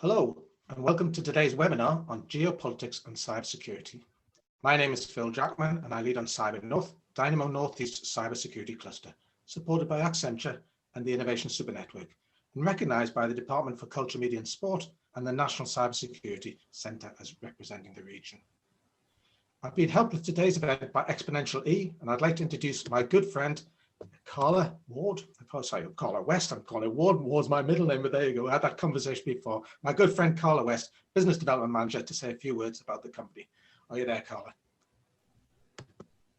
Hello, and welcome to today's webinar on Geopolitics and Cybersecurity. My name is Phil Jackman, and I lead on CyberNorth, Dynamo Northeast Cybersecurity Cluster, supported by Accenture and the Innovation Super Network, and recognized by the Department for Culture, Media and Sport and the National Cybersecurity Centre as representing the region. I've been helped with today's event by Exponential E, and I'd like to introduce my good friend, Carla Ward. Sorry, I'll call her West. I'm calling her Ward. Ward's my middle name, but there you go. I had that conversation before. My good friend, Carla West, Business Development Manager, to say a few words about the company. Are you there, Carla?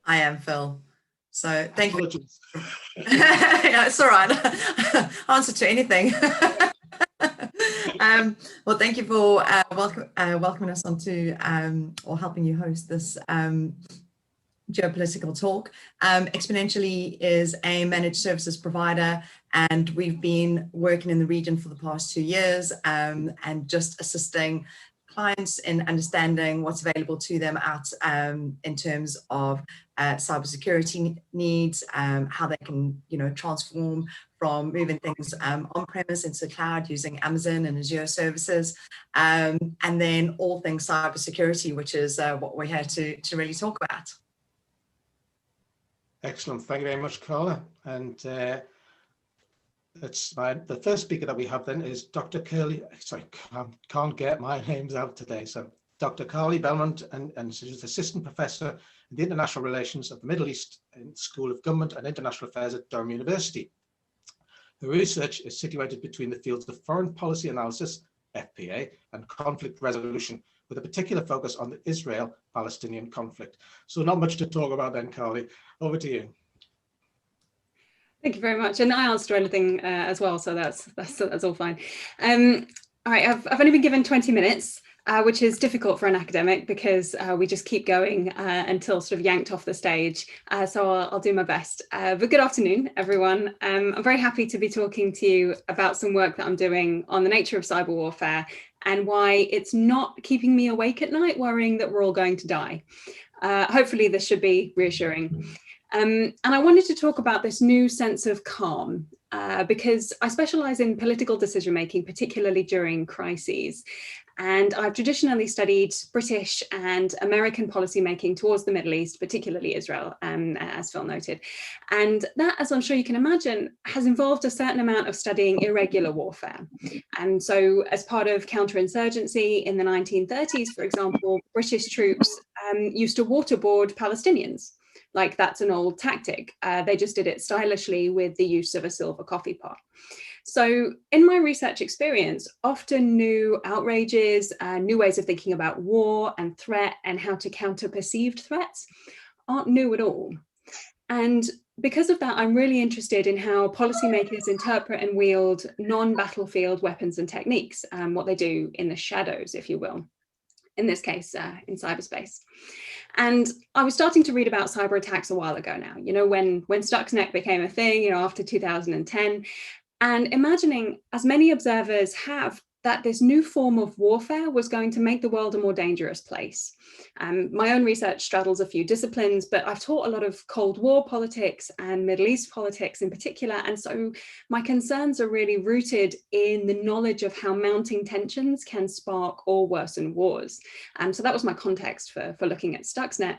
I am, Phil. So thank you. Yeah, it's all right. Answer to anything. Well, thank you for welcoming us onto or helping you host this geopolitical talk. Exponentially is a managed services provider, and we've been working in the region for the past 2 years and just assisting clients in understanding what's available to them out in terms of cybersecurity needs, how they can, transform from moving things on-premise into the cloud using Amazon and Azure services, and then all things cybersecurity, which is what we're here to really talk about. excellent. Thank you very much, Carla. And the first speaker that we have then is Dr. Curly. Sorry, can't get my names out today. So Dr. Carly Belmont, and she's Assistant Professor in the International Relations of the Middle East in School of Government and International Affairs at Durham University. Her research is situated between the fields of foreign policy analysis, FPA, and conflict resolution, with a particular focus on the Israel-Palestinian conflict. So not much to talk about then, Carly. Over to you. Thank you very much, and I answered anything as well, so that's all fine. All right, I've only been given 20 minutes, which is difficult for an academic because we just keep going until sort of yanked off the stage. So I'll do my best. But good afternoon, everyone. I'm very happy to be talking to you about some work that I'm doing on the nature of cyber warfare and why it's not keeping me awake at night worrying that we're all going to die. Hopefully this should be reassuring. And I wanted to talk about this new sense of calm because I specialize in political decision-making, particularly during crises. And I've traditionally studied British and American policymaking towards the Middle East, particularly Israel, as Phil noted. And that, as I'm sure you can imagine, has involved a certain amount of studying irregular warfare. And so as part of counterinsurgency in the 1930s, for example, British troops used to waterboard Palestinians. Like that's an old tactic. They just did it stylishly with the use of a silver coffee pot. So in my research experience, often new outrages, new ways of thinking about war and threat and how to counter perceived threats aren't new at all. And because of that, I'm really interested in how policymakers interpret and wield non-battlefield weapons and techniques, what they do in the shadows, if you will. In this case, in cyberspace. And I was starting to read about cyber attacks a while ago now, when Stuxnet became a thing, after 2010, and imagining, as many observers have, that this new form of warfare was going to make the world a more dangerous place. My own research straddles a few disciplines, but I've taught a lot of Cold War politics and Middle East politics in particular. And so my concerns are really rooted in the knowledge of how mounting tensions can spark or worsen wars. So that was my context for looking at Stuxnet.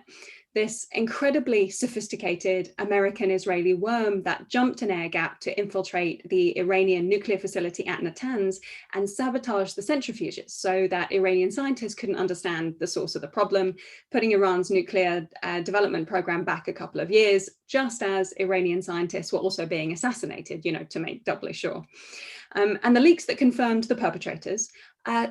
This incredibly sophisticated American-Israeli worm that jumped an air gap to infiltrate the Iranian nuclear facility at Natanz and sabotage the centrifuges so that Iranian scientists couldn't understand the source of the problem, putting Iran's nuclear development program back a couple of years, just as Iranian scientists were also being assassinated, to make doubly sure. And the leaks that confirmed the perpetrators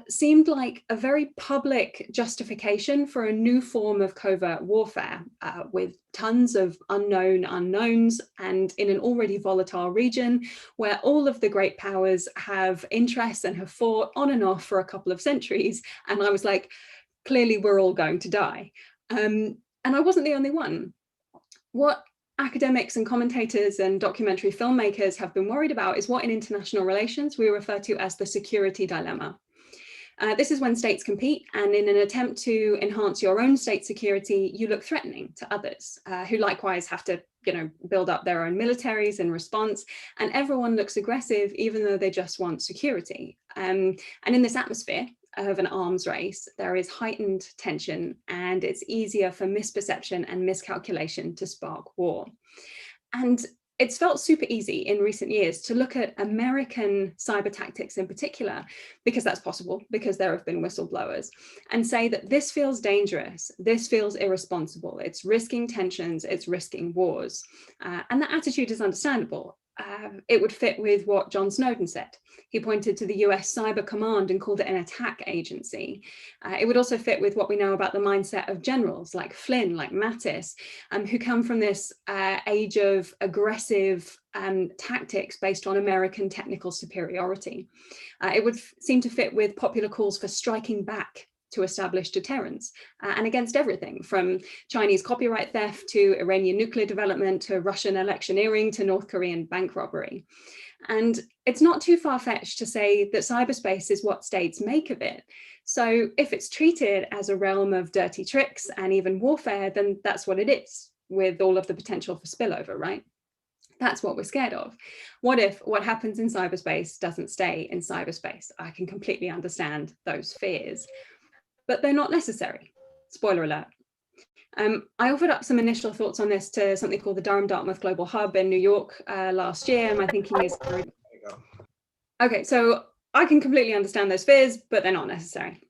seemed like a very public justification for a new form of covert warfare with tons of unknown unknowns and in an already volatile region where all of the great powers have interests and have fought on and off for a couple of centuries. And I was like, clearly we're all going to die. And I wasn't the only one. What academics and commentators and documentary filmmakers have been worried about is what in international relations we refer to as the security dilemma. This is when states compete, and in an attempt to enhance your own state security, you look threatening to others who likewise have to, build up their own militaries in response, and everyone looks aggressive even though they just want security. And in this atmosphere of an arms race, there is heightened tension, and it's easier for misperception and miscalculation to spark war. And it's felt super easy in recent years to look at American cyber tactics in particular, because that's possible, because there have been whistleblowers, and say that this feels dangerous, this feels irresponsible, it's risking tensions, it's risking wars. And that attitude is understandable. It would fit with what John Snowden said. He pointed to the US Cyber Command and called it an attack agency. It would also fit with what we know about the mindset of generals like Flynn, like Mattis, who come from this age of aggressive tactics based on American technical superiority. It would seem to fit with popular calls for striking back to establish deterrence and against everything from Chinese copyright theft to Iranian nuclear development to Russian electioneering to North Korean bank robbery. And it's not too far-fetched to say that cyberspace is what states make of it. So if it's treated as a realm of dirty tricks and even warfare, then that's what it is, with all of the potential for spillover, right? That's what we're scared of. What if what happens in cyberspace doesn't stay in cyberspace? I can completely understand those fears, but they're not necessary. Spoiler alert. I offered up some initial thoughts on this to something called the Durham-Dartmouth Global Hub in New York last year. And my thinking is, okay, so I can completely understand those fears, but they're not necessary.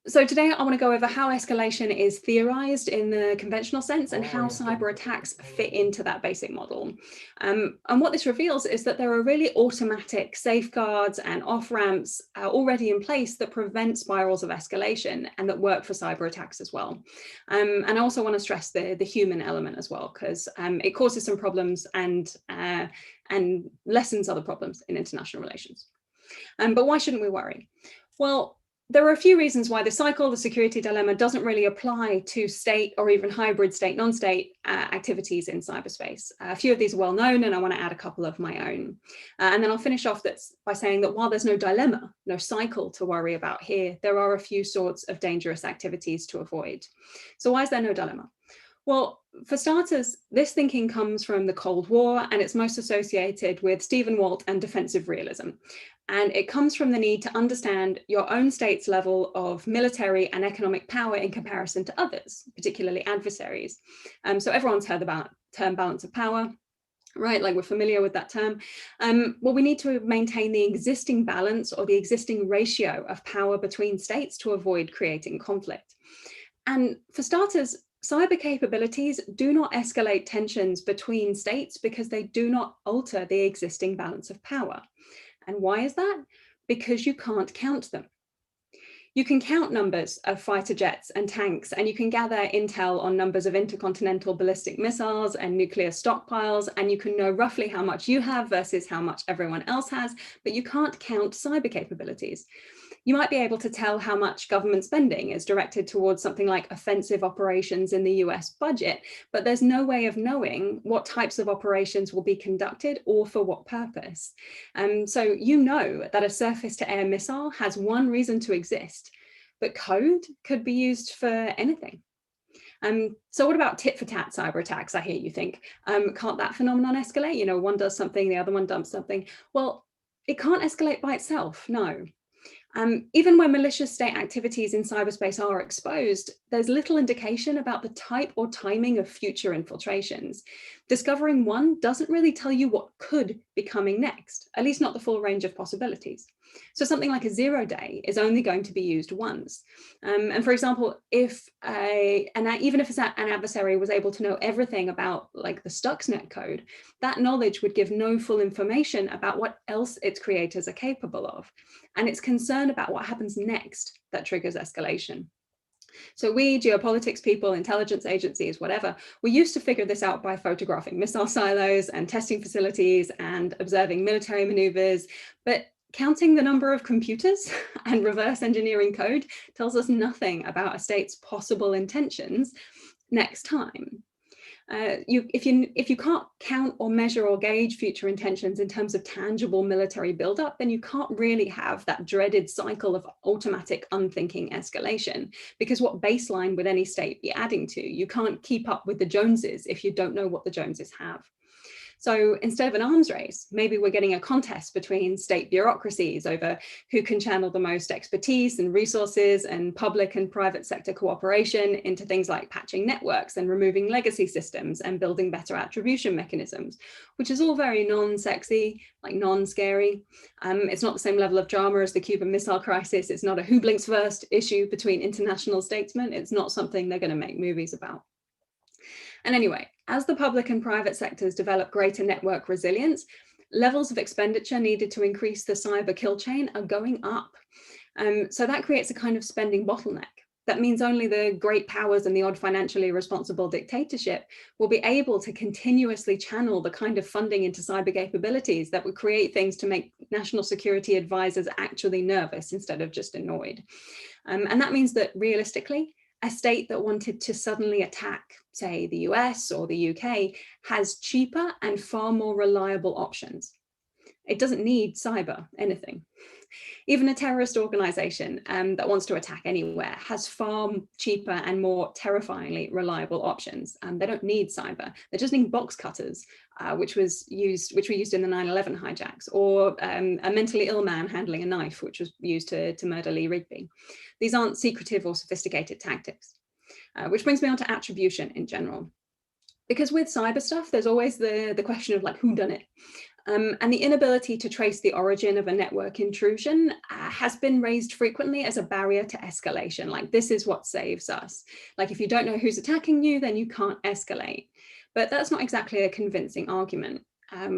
So today I want to go over how escalation is theorized in the conventional sense and how cyber attacks fit into that basic model. And what this reveals is that there are really automatic safeguards and off-ramps already in place that prevent spirals of escalation and that work for cyber attacks as well. And I also want to stress the human element as well, because it causes some problems and lessens other problems in international relations. But why shouldn't we worry? Well, there are a few reasons why the cycle, the security dilemma, doesn't really apply to state or even hybrid state, non-state activities in cyberspace. A few of these are well known, and I want to add a couple of my own. And then I'll finish off by saying that while there's no dilemma, no cycle to worry about here, there are a few sorts of dangerous activities to avoid. So why is there no dilemma? Well, for starters, this thinking comes from the Cold War, and it's most associated with Stephen Walt and defensive realism. And it comes from the need to understand your own state's level of military and economic power in comparison to others, particularly adversaries. So everyone's heard about the term balance of power, right? Like we're familiar with that term. Well, we need to maintain the existing balance or the existing ratio of power between states to avoid creating conflict. And for starters, cyber capabilities do not escalate tensions between states because they do not alter the existing balance of power. And why is that? Because you can't count them. You can count numbers of fighter jets and tanks, and you can gather intel on numbers of intercontinental ballistic missiles and nuclear stockpiles, and you can know roughly how much you have versus how much everyone else has, but you can't count cyber capabilities. You might be able to tell how much government spending is directed towards something like offensive operations in the US budget, but there's no way of knowing what types of operations will be conducted or for what purpose. So you know that a surface-to-air missile has one reason to exist, but code could be used for anything. So what about tit-for-tat cyber attacks, I hear you think? Can't that phenomenon escalate? You know, one does something, the other one dumps something. Well, it can't escalate by itself, no. Even when malicious state activities in cyberspace are exposed, there's little indication about the type or timing of future infiltrations. Discovering one doesn't really tell you what could be coming next, at least not the full range of possibilities. So something like a 0 day is only going to be used once. And for example, if even if an adversary was able to know everything about like the Stuxnet code, that knowledge would give no full information about what else its creators are capable of. And it's concern about what happens next that triggers escalation. So we, geopolitics people, intelligence agencies, whatever, we used to figure this out by photographing missile silos and testing facilities and observing military maneuvers, but counting the number of computers and reverse engineering code tells us nothing about a state's possible intentions next time. If you can't count or measure or gauge future intentions in terms of tangible military buildup, then you can't really have that dreaded cycle of automatic unthinking escalation, because what baseline would any state be adding to? You can't keep up with the Joneses if you don't know what the Joneses have. So instead of an arms race, maybe we're getting a contest between state bureaucracies over who can channel the most expertise and resources and public and private sector cooperation into things like patching networks and removing legacy systems and building better attribution mechanisms, which is all very non-sexy, like non-scary. It's not the same level of drama as the Cuban Missile Crisis. It's not a who blinks first issue between international statesmen. It's not something they're going to make movies about. And anyway, as the public and private sectors develop greater network resilience, levels of expenditure needed to increase the cyber kill chain are going up. So that creates a kind of spending bottleneck. That means only the great powers and the odd financially responsible dictatorship will be able to continuously channel the kind of funding into cyber capabilities that would create things to make national security advisors actually nervous instead of just annoyed. And that means that realistically, a state that wanted to suddenly attack, say, the US or the UK, has cheaper and far more reliable options. It doesn't need cyber anything. Even a terrorist organization that wants to attack anywhere has far cheaper and more terrifyingly reliable options. They don't need cyber. They just need box cutters, which were used in the 9/11 hijacks, or a mentally ill man handling a knife, which was used to murder Lee Rigby. These aren't secretive or sophisticated tactics, which brings me on to attribution in general. Because with cyber stuff, there's always the question of like, who done it? And the inability to trace the origin of a network intrusion has been raised frequently as a barrier to escalation. Like, this is what saves us. Like, if you don't know who's attacking you, then you can't escalate. But that's not exactly a convincing argument.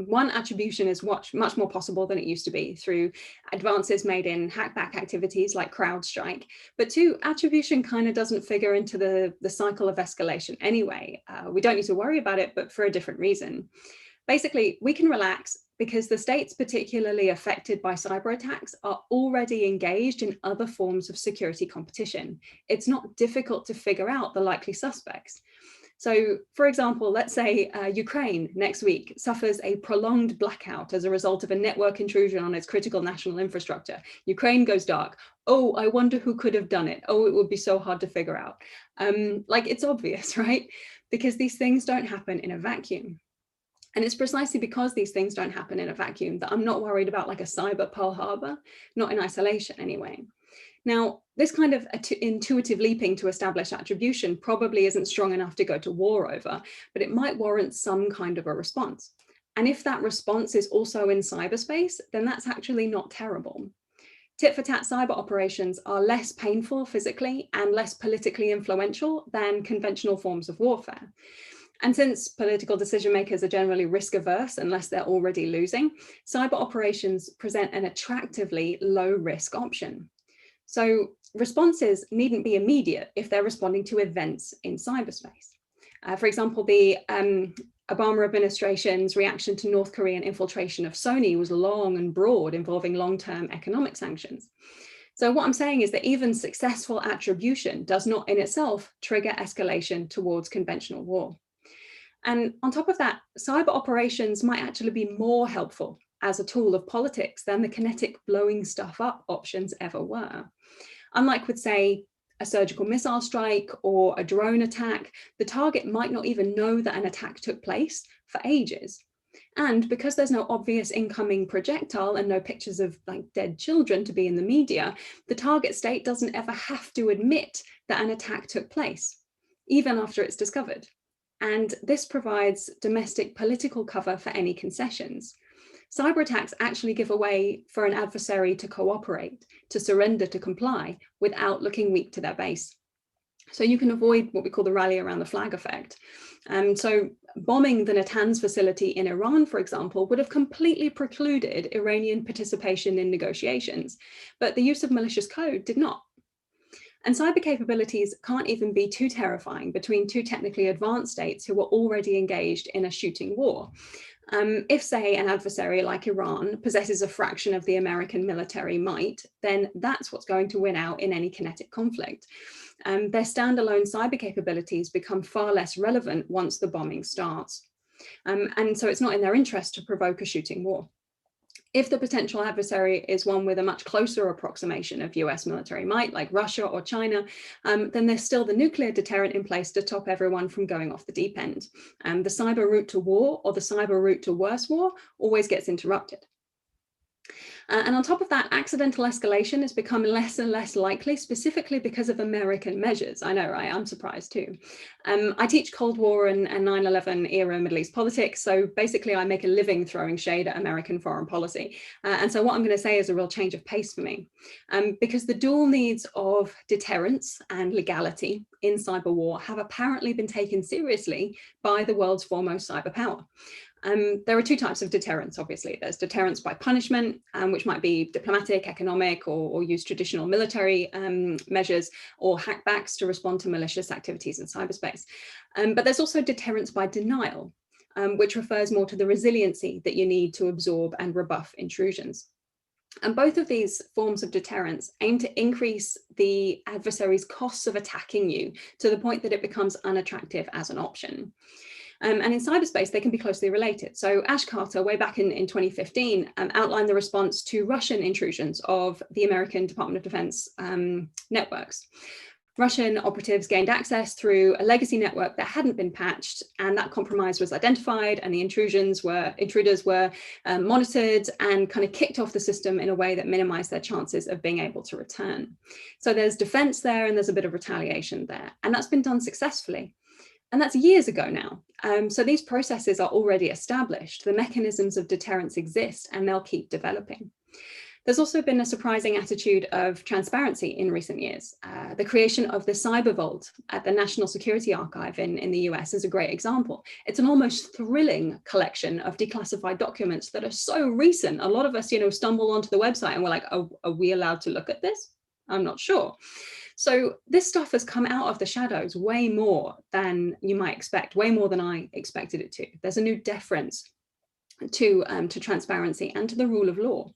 One, attribution is much more possible than it used to be through advances made in hackback activities like CrowdStrike. But two, attribution kind of doesn't figure into the cycle of escalation anyway. We don't need to worry about it, but for a different reason. Basically, we can relax because the states particularly affected by cyber attacks are already engaged in other forms of security competition. It's not difficult to figure out the likely suspects. So, for example, let's say Ukraine next week suffers a prolonged blackout as a result of a network intrusion on its critical national infrastructure. Ukraine goes dark. Oh, I wonder who could have done it. Oh, it would be so hard to figure out. Like, it's obvious, right? Because these things don't happen in a vacuum. And it's precisely because these things don't happen in a vacuum that I'm not worried about like a cyber Pearl Harbor, not in isolation anyway. Now, this kind of intuitive leaping to establish attribution probably isn't strong enough to go to war over, but it might warrant some kind of a response. And if that response is also in cyberspace, then that's actually not terrible. Tit-for-tat cyber operations are less painful physically and less politically influential than conventional forms of warfare. And since political decision makers are generally risk averse unless they're already losing, cyber operations present an attractively low risk option. So responses needn't be immediate if they're responding to events in cyberspace. For example, the Obama administration's reaction to North Korean infiltration of Sony was long and broad, involving long-term economic sanctions. So what I'm saying is that even successful attribution does not in itself trigger escalation towards conventional war. And on top of that, cyber operations might actually be more helpful as a tool of politics than the kinetic blowing stuff up options ever were. Unlike with, say, a surgical missile strike or a drone attack, the target might not even know that an attack took place for ages. And because there's no obvious incoming projectile and no pictures of like dead children to be in the media, the target state doesn't ever have to admit that an attack took place, even after it's discovered. And this provides domestic political cover for any concessions. Cyber attacks actually give a way for an adversary to cooperate, to surrender, to comply without looking weak to their base. So you can avoid what we call the rally around the flag effect. So bombing the Natanz facility in Iran, for example, would have completely precluded Iranian participation in negotiations, but the use of malicious code did not. And cyber capabilities can't even be too terrifying between two technically advanced states who are already engaged in a shooting war. If, say, an adversary like Iran possesses a fraction of the American military might, then that's what's going to win out in any kinetic conflict. their standalone cyber capabilities become far less relevant once the bombing starts. And so it's not in their interest to provoke a shooting war. If the potential adversary is one with a much closer approximation of US military might, like Russia or China, then there's still the nuclear deterrent in place to stop everyone from going off the deep end. The cyber route to war, or the cyber route to worse war, always gets interrupted. And on top of that, accidental escalation has become less and less likely, specifically because of American measures. I know, right? I'm surprised too. I teach Cold War and 9/11 era Middle East politics. So basically, I make a living throwing shade at American foreign policy. And so what I'm going to say is a real change of pace for me, because the dual needs of deterrence and legality in cyber war have apparently been taken seriously by the world's foremost cyber power. There are two types of deterrence, obviously. There's deterrence by punishment, which might be diplomatic, economic, or use traditional military measures, or hackbacks to respond to malicious activities in cyberspace. But there's also deterrence by denial, which refers more to the resiliency that you need to absorb and rebuff intrusions. And both of these forms of deterrence aim to increase the adversary's costs of attacking you to the point that it becomes unattractive as an option. And in cyberspace, they can be closely related. So Ash Carter, way back in 2015, outlined the response to Russian intrusions of the American Department of Defense networks. Russian operatives gained access through a legacy network that hadn't been patched, and that compromise was identified, and the intruders were monitored and kind of kicked off the system in a way that minimized their chances of being able to return. So there's defense there, and there's a bit of retaliation there, and that's been done successfully. And that's years ago now. So these processes are already established. The mechanisms of deterrence exist, and they'll keep developing. There's also been a surprising attitude of transparency in recent years. The creation of the Cyber Vault at the National Security Archive in the US is a great example. It's an almost thrilling collection of declassified documents that are so recent. A lot of us, stumble onto the website and we're like, oh, are we allowed to look at this? I'm not sure. So this stuff has come out of the shadows way more than you might expect, way more than I expected it to. There's a new deference to transparency and to the rule of law.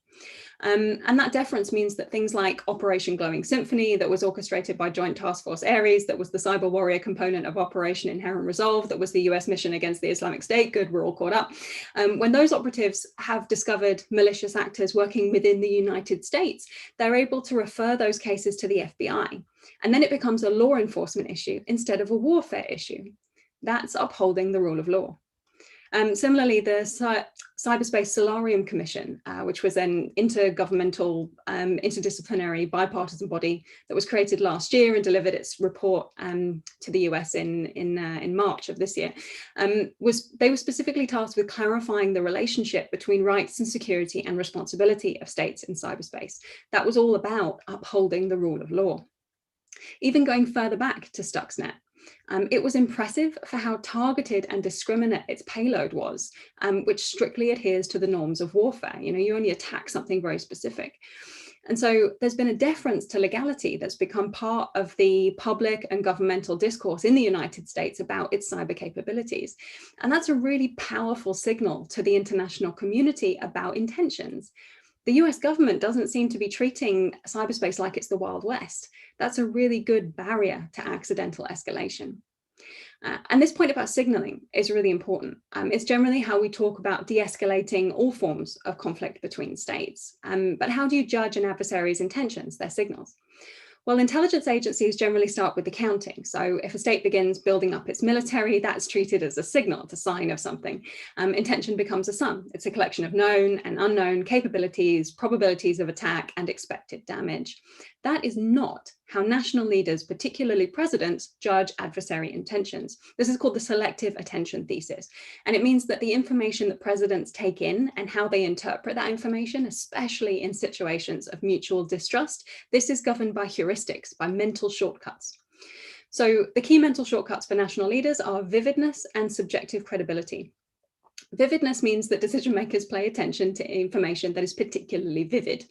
And that deference means that things like Operation Glowing Symphony, that was orchestrated by Joint Task Force Ares, that was the cyber warrior component of Operation Inherent Resolve, that was the US mission against the Islamic State, good, we're all caught up. When those operatives have discovered malicious actors working within the United States, they're able to refer those cases to the FBI. And then it becomes a law enforcement issue instead of a warfare issue. That's upholding the rule of law. Similarly, the Cyberspace Solarium Commission, which was an intergovernmental, interdisciplinary, bipartisan body that was created last year and delivered its report to the US in March of this year, they were specifically tasked with clarifying the relationship between rights and security and responsibility of states in cyberspace. That was all about upholding the rule of law. Even going further back to Stuxnet, it was impressive for how targeted and discriminate its payload was, which strictly adheres to the norms of warfare. You only attack something very specific. And so there's been a deference to legality that's become part of the public and governmental discourse in the United States about its cyber capabilities. And that's a really powerful signal to the international community about intentions. The US government doesn't seem to be treating cyberspace like it's the Wild West. That's a really good barrier to accidental escalation. And this point about signaling is really important. It's generally how we talk about de-escalating all forms of conflict between states. But how do you judge an adversary's intentions, their signals? Well, intelligence agencies generally start with the counting. So if a state begins building up its military, that's treated as a signal, it's a sign of something. Intention becomes a sum. It's a collection of known and unknown capabilities, probabilities of attack, and expected damage. That is not how national leaders, particularly presidents, judge adversary intentions. This is called the selective attention thesis. And it means that the information that presidents take in and how they interpret that information, especially in situations of mutual distrust, this is governed by heuristics, by mental shortcuts. So the key mental shortcuts for national leaders are vividness and subjective credibility. Vividness means that decision makers pay attention to information that is particularly vivid.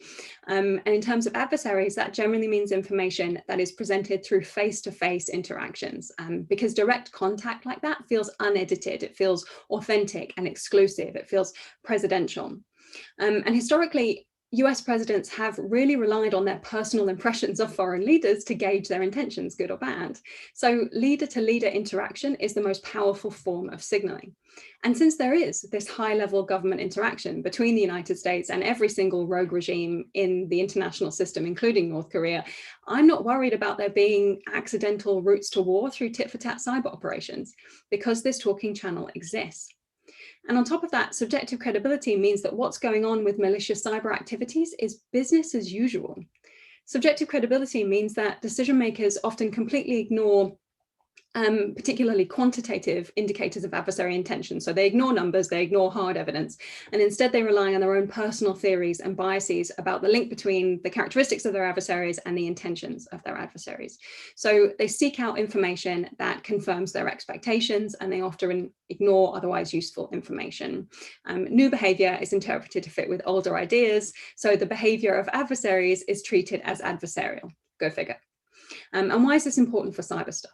And in terms of adversaries, that generally means information that is presented through face-to-face interactions, because direct contact like that feels unedited, it feels authentic and exclusive, it feels presidential. And historically, US presidents have really relied on their personal impressions of foreign leaders to gauge their intentions, good or bad. So leader-to-leader interaction is the most powerful form of signaling. And since there is this high-level government interaction between the United States and every single rogue regime in the international system, including North Korea, I'm not worried about there being accidental routes to war through tit-for-tat cyber operations, because this talking channel exists. And on top of that, subjective credibility means that what's going on with malicious cyber activities is business as usual. Subjective credibility means that decision makers often completely ignore particularly quantitative indicators of adversary intention. So they ignore numbers, they ignore hard evidence, and instead they rely on their own personal theories and biases about the link between the characteristics of their adversaries and the intentions of their adversaries. So they seek out information that confirms their expectations, and they often ignore otherwise useful information. New behavior is interpreted to fit with older ideas, so the behavior of adversaries is treated as adversarial. Go figure. And why is this important for cyber stuff?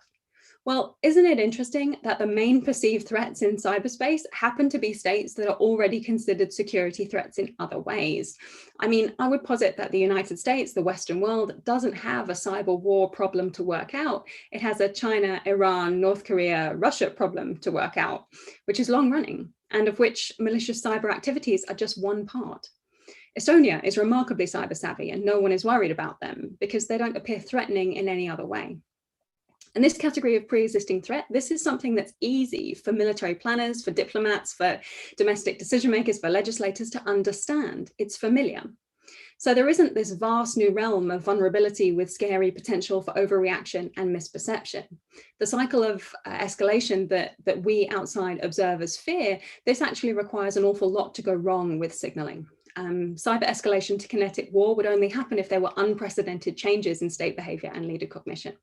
Well, isn't it interesting that the main perceived threats in cyberspace happen to be states that are already considered security threats in other ways? I mean, I would posit that the United States, the Western world, doesn't have a cyber war problem to work out. It has a China, Iran, North Korea, Russia problem to work out, which is long running, and of which malicious cyber activities are just one part. Estonia is remarkably cyber savvy, and no one is worried about them because they don't appear threatening in any other way. And this category of pre-existing threat, this is something that's easy for military planners, for diplomats, for domestic decision makers, for legislators to understand. It's familiar. So there isn't this vast new realm of vulnerability with scary potential for overreaction and misperception. The cycle of escalation that we outside observers fear, this actually requires an awful lot to go wrong with signaling. Cyber escalation to kinetic war would only happen if there were unprecedented changes in state behavior and leader cognition.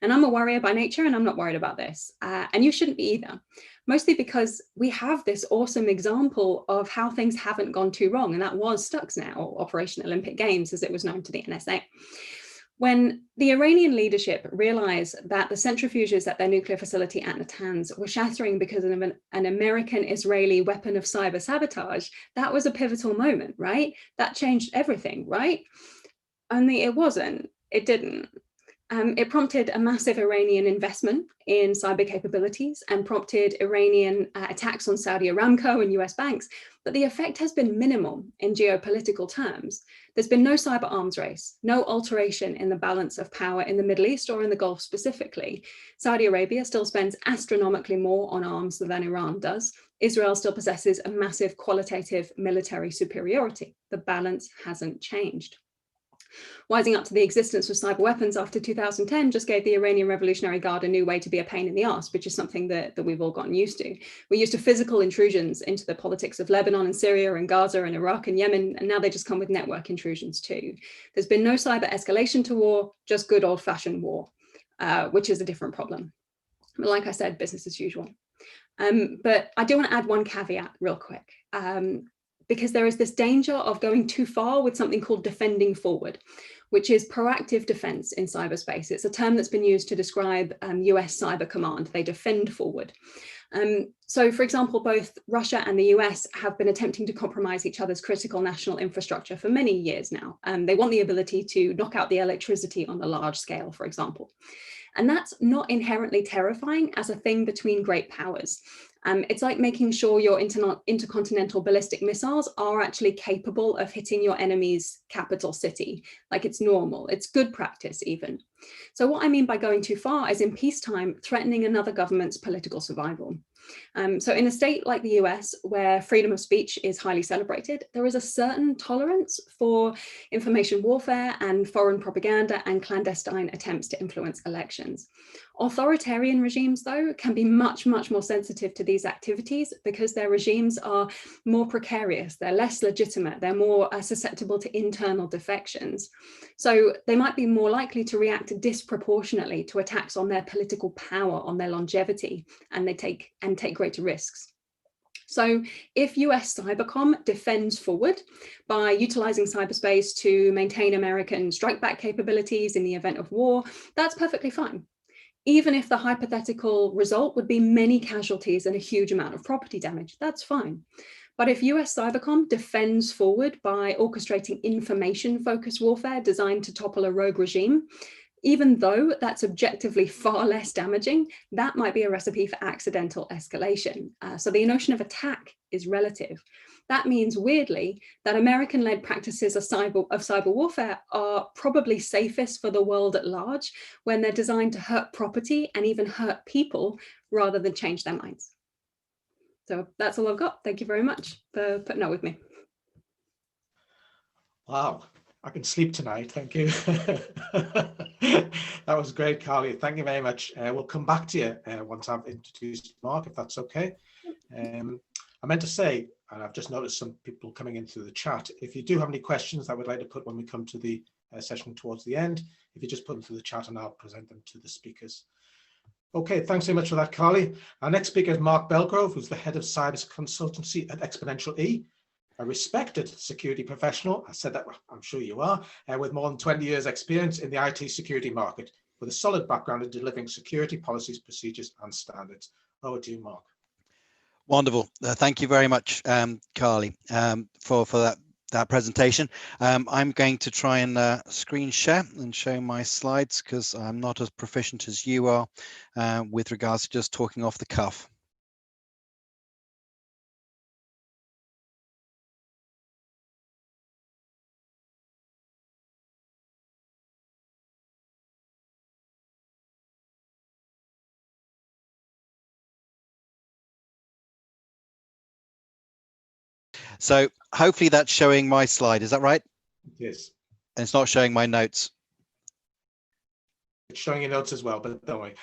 And I'm a worrier by nature, and I'm not worried about this. And you shouldn't be either, mostly because we have this awesome example of how things haven't gone too wrong. And that was Stuxnet, or Operation Olympic Games, as it was known to the NSA. When the Iranian leadership realized that the centrifuges at their nuclear facility at Natanz were shattering because of an American-Israeli weapon of cyber sabotage, that was a pivotal moment, right? That changed everything, right? Only it wasn't, it didn't. It prompted a massive Iranian investment in cyber capabilities and prompted Iranian attacks on Saudi Aramco and US banks, but the effect has been minimal in geopolitical terms. There's been no cyber arms race, no alteration in the balance of power in the Middle East or in the Gulf specifically. Saudi Arabia still spends astronomically more on arms than Iran does. Israel still possesses a massive qualitative military superiority. The balance hasn't changed. Wising up to the existence of cyber weapons after 2010 just gave the Iranian Revolutionary Guard a new way to be a pain in the arse, which is something that we've all gotten used to. We're used to physical intrusions into the politics of Lebanon and Syria and Gaza and Iraq and Yemen, and now they just come with network intrusions too. There's been no cyber escalation to war, just good old-fashioned war, which is a different problem. But like I said, business as usual. But I do want to add one caveat real quick. Because there is this danger of going too far with something called defending forward, which is proactive defense in cyberspace. It's a term that's been used to describe US Cyber Command. They defend forward. So, for example, both Russia and the US have been attempting to compromise each other's critical national infrastructure for many years now. They want the ability to knock out the electricity on a large scale, for example. And that's not inherently terrifying as a thing between great powers. It's like making sure your intercontinental ballistic missiles are actually capable of hitting your enemy's capital city. Like, it's normal, it's good practice even. So what I mean by going too far is in peacetime, threatening another government's political survival. So in a state like the US, where freedom of speech is highly celebrated, there is a certain tolerance for information warfare and foreign propaganda and clandestine attempts to influence elections. Authoritarian regimes, though, can be much, much more sensitive to these activities because their regimes are more precarious, they're less legitimate, they're more susceptible to internal defections. So they might be more likely to react disproportionately to attacks on their political power, on their longevity, and they take greater risks. So if US Cybercom defends forward by utilizing cyberspace to maintain American strike back capabilities in the event of war, that's perfectly fine. Even if the hypothetical result would be many casualties and a huge amount of property damage, that's fine. But if US Cybercom defends forward by orchestrating information-focused warfare designed to topple a rogue regime, even though that's objectively far less damaging, that might be a recipe for accidental escalation. So the notion of attack is relative. That means, weirdly, that American-led practices of cyber warfare are probably safest for the world at large when they're designed to hurt property and even hurt people rather than change their minds. So that's all I've got. Thank you very much for putting up with me. Wow, I can sleep tonight. Thank you. That was great, Carly. Thank you very much. We'll come back to you once I've introduced Mark, if that's okay. I meant to say, and I've just noticed some people coming in through the chat, if you do have any questions that we'd like to put when we come to the session towards the end, if you just put them through the chat and I'll present them to the speakers. Okay, thanks very much for that, Carly. Our next speaker is Mark Belgrove, who's the head of cyber consultancy at Exponential E, a respected security professional. I said that, I'm sure you are, with more than 20 years experience in the IT security market, with a solid background in delivering security policies, procedures and standards. Over to you, Mark. Wonderful. Thank you very much, Carly, for that presentation. I'm going to try and screen share and show my slides because I'm not as proficient as you are with regards to just talking off the cuff. So hopefully that's showing my slide. Is that right? Yes. And it's not showing my notes. It's showing your notes as well, but don't worry.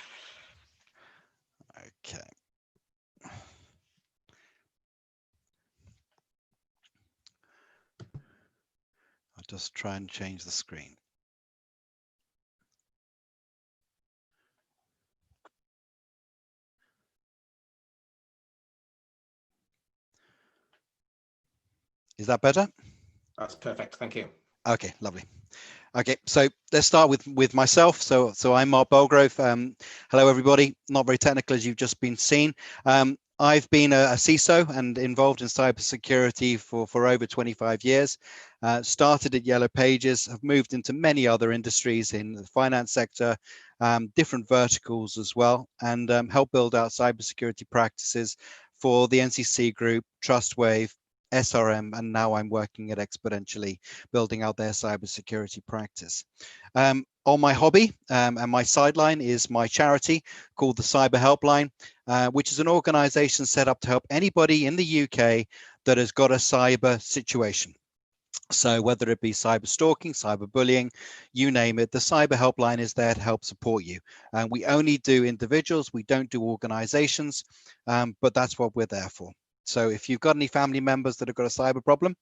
Okay. I'll just try and change the screen. Is that better? That's perfect. Thank you. Okay, lovely. Okay, so let's start with myself. So I'm Mark Belgrove. Hello, everybody. Not very technical, as you've just been seen. I've been a CISO and involved in cybersecurity for over 25 years. Started at Yellow Pages, have moved into many other industries in the finance sector, different verticals as well, and helped build out cybersecurity practices for the NCC Group, Trustwave, SRM, and now I'm working at Exponentially, building out their cybersecurity practice. On my hobby and my sideline is my charity called the Cyber Helpline, which is an organization set up to help anybody in the UK that has got a cyber situation. So whether it be cyber stalking, cyber bullying, you name it, the Cyber Helpline is there to help support you. And we only do individuals, we don't do organizations, but that's what we're there for. So if you've got any family members that have got a cyber problem,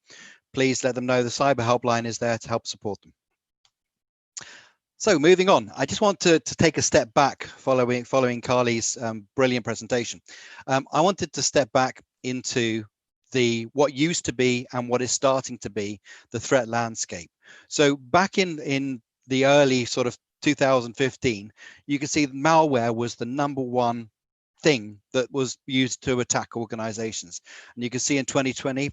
please let them know the Cyber Helpline is there to help support them. So moving on, I just want to take a step back following Carly's brilliant presentation. I wanted to step back into what used to be and what is starting to be the threat landscape. So back in the early sort of 2015, you can see malware was the #1 thing that was used to attack organizations, and you can see in 2020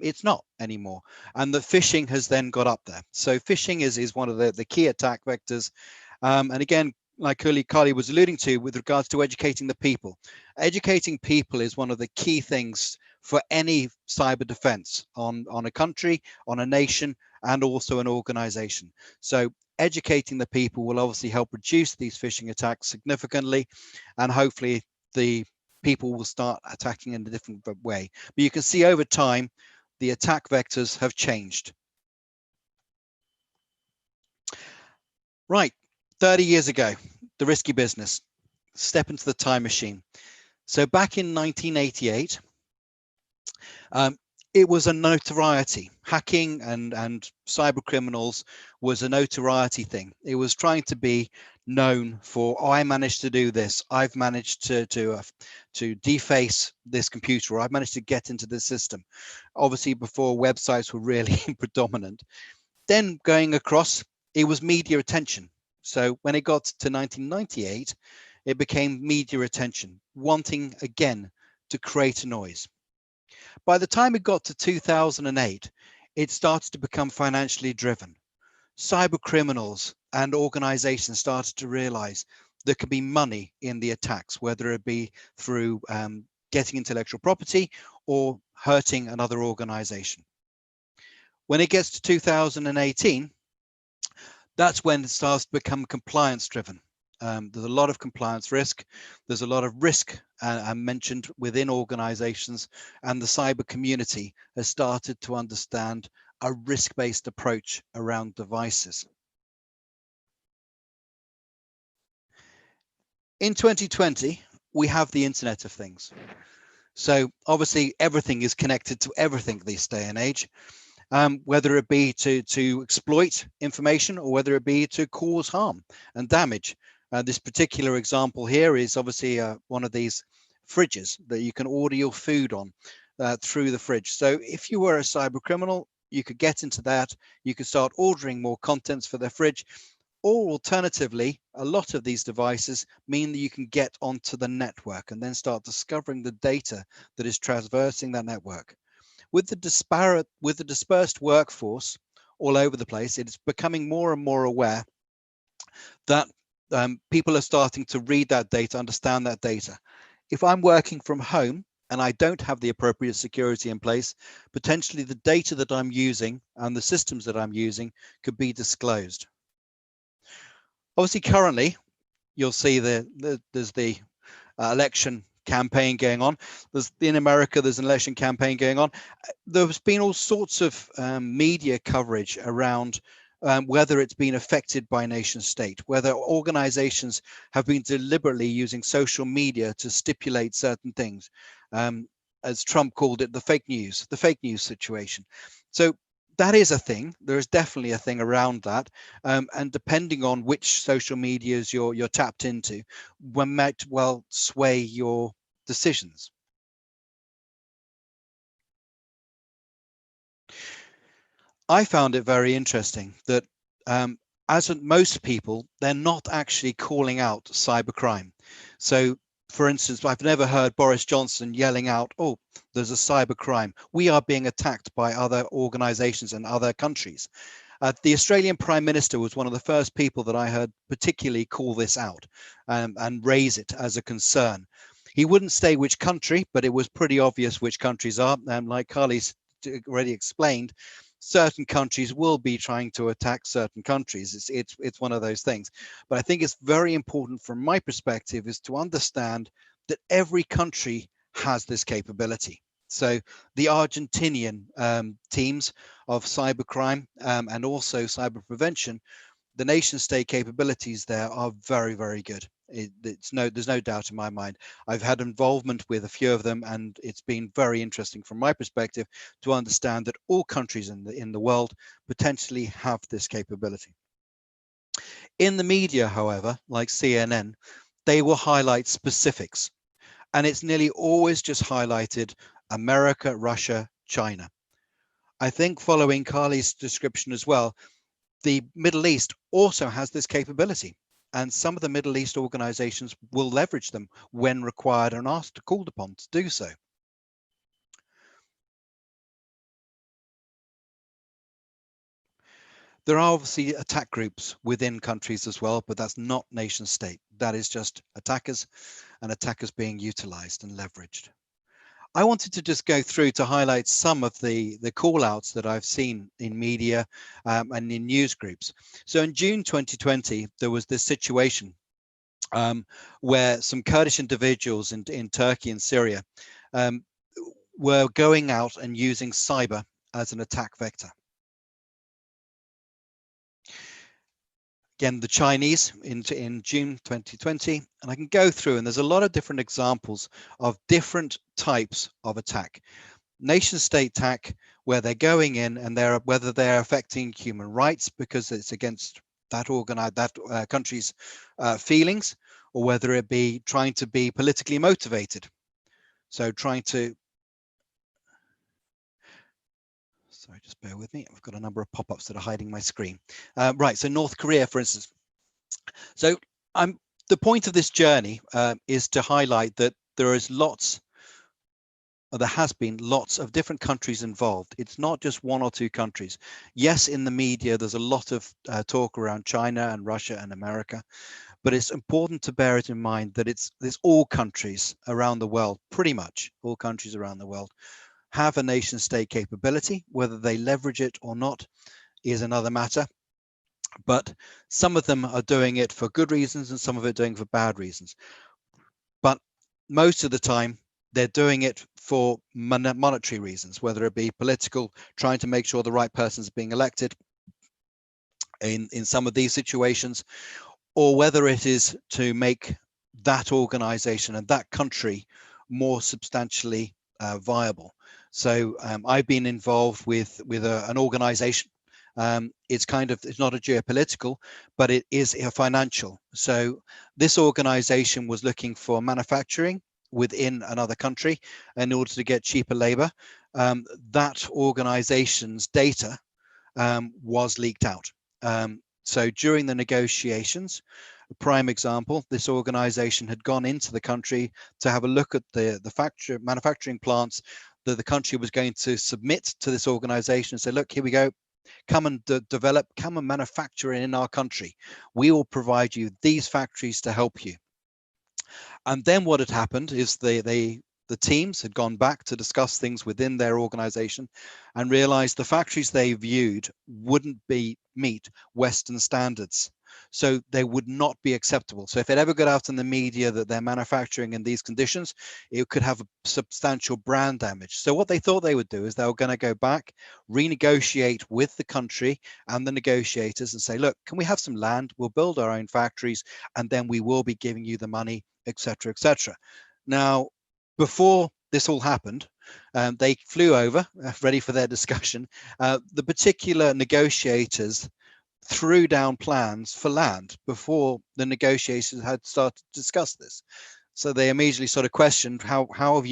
it's not anymore, and the phishing has then got up there. So phishing is one of the key attack vectors, and again, like Carly was alluding to, with regards to educating the people. Educating people is one of the key things for any cyber defense on a country, on a nation, and also an organization. So educating the people will obviously help reduce these phishing attacks significantly, and hopefully the people will start attacking in a different way. But you can see over time, the attack vectors have changed. Right, 30 years ago, the risky business. Step into the time machine. So back in 1988, it was a notoriety. Hacking and cyber criminals was a notoriety thing. It was trying to be known for, oh, I managed to do this. I've managed to deface this computer, or I've managed to get into the system. Obviously, before websites were really predominant. Then going across, it was media attention. So when it got to 1998, it became media attention, wanting again to create a noise. By the time it got to 2008, it started to become financially driven. Cyber criminals and organizations started to realize there could be money in the attacks, whether it be through getting intellectual property or hurting another organization. When it gets to 2018, that's when it starts to become compliance driven. There's a lot of compliance risk. There's a lot of risk mentioned within organizations, and the cyber community has started to understand a risk-based approach around devices. In 2020, we have the Internet of Things. So obviously everything is connected to everything this day and age, whether it be to exploit information or whether it be to cause harm and damage. This particular example here is obviously one of these fridges that you can order your food on through the fridge. So if you were a cyber criminal, you could get into that, you could start ordering more contents for their fridge, or alternatively, a lot of these devices mean that you can get onto the network and then start discovering the data that is traversing that network. With the dispersed workforce all over the place, it's becoming more and more aware that people are starting to read that data, understand that data. If I'm working from home and I don't have the appropriate security in place, potentially the data that I'm using and the systems that I'm using could be disclosed. Obviously, currently, you'll see there's the election campaign going on. In America, there's an election campaign going on. There's been all sorts of media coverage around whether it's been affected by nation state, whether organizations have been deliberately using social media to stipulate certain things, as Trump called it, the fake news situation. So that is a thing. There is definitely a thing around that, and depending on which social medias you're tapped into, one might well sway your decisions. I found it very interesting that as most people, they're not actually calling out cybercrime. So, for instance, I've never heard Boris Johnson yelling out, "Oh, there's a cybercrime. We are being attacked by other organizations and other countries." The Australian Prime Minister was one of the first people that I heard particularly call this out and raise it as a concern. He wouldn't say which country, but it was pretty obvious which countries are. Like Carly's already explained, certain countries will be trying to attack certain countries. It's one of those things. But I think it's very important from my perspective is to understand that every country has this capability. So the Argentinian teams of cybercrime and also cyber prevention, the nation state capabilities there are very, very good. There's no doubt in my mind. I've had involvement with a few of them, and it's been very interesting from my perspective to understand that all countries in the world potentially have this capability. In the media, however, like CNN, they will highlight specifics, and it's nearly always just highlighted America, Russia, China. I think following Carly's description as well, the Middle East also has this capability, and some of the Middle East organizations will leverage them when required and asked, called upon to do so. There are obviously attack groups within countries as well, but that's not nation state. That is just attackers and attackers being utilized and leveraged. I wanted to just go through to highlight some of the call outs that I've seen in media and in news groups. So in June 2020, there was this situation where some Kurdish individuals in Turkey and Syria were going out and using cyber as an attack vector. Again, the Chinese in June 2020, and I can go through, and there's a lot of different examples of different types of attack. Nation state attack, where they're going in and whether they're affecting human rights because it's against that country's feelings, or whether it be trying to be politically motivated. So trying to, sorry, just bear with me. I've got a number of pop-ups that are hiding my screen. Right, so North Korea, for instance. So the point of this journey is to highlight that there is lots there has been lots of different countries involved. It's not just one or two countries. Yes, in the media, there's a lot of talk around China and Russia and America, but it's important to bear it in mind that it's all countries around the world, pretty much all countries around the world, have a nation state capability. Whether they leverage it or not is another matter. But some of them are doing it for good reasons and some of it doing it for bad reasons. But most of the time, they're doing it for monetary reasons, whether it be political, trying to make sure the right person is being elected in some of these situations, or whether it is to make that organization and that country more substantially viable. So I've been involved with an organization. It's not a geopolitical, but it is a financial. So this organization was looking for manufacturing within another country in order to get cheaper labor. That organization's data was leaked out. So during the negotiations, a prime example, this organization had gone into the country to have a look at the manufacturing plants that the country was going to submit to this organization and say, look, here we go. Come and develop, come and manufacture in our country. We will provide you these factories to help you. And then what had happened is the teams had gone back to discuss things within their organization and realized the factories they viewed wouldn't meet Western standards. So they would not be acceptable. So if it ever got out in the media that they're manufacturing in these conditions, it could have a substantial brand damage. So what they thought they would do is they were going to go back, renegotiate with the country and the negotiators and say, look, can we have some land? We'll build our own factories and then we will be giving you the money, etc., etc. Now, before this all happened, they flew over, ready for their discussion. The particular negotiators threw down plans for land before the negotiations had started to discuss this. So they immediately sort of questioned how do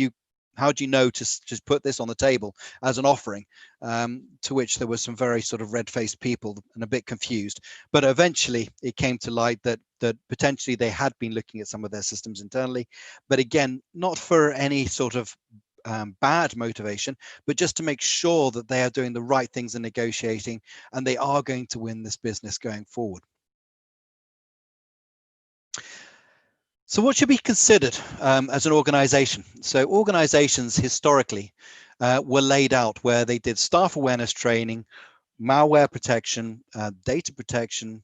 you know to just put this on the table as an offering? To which there were some very sort of red-faced people and a bit confused. But eventually it came to light that potentially they had been looking at some of their systems internally, but again, not for any sort of bad motivation, but just to make sure that they are doing the right things in negotiating and they are going to win this business going forward. So what should be considered as an organization? So organizations historically were laid out where they did staff awareness training, malware protection, data protection,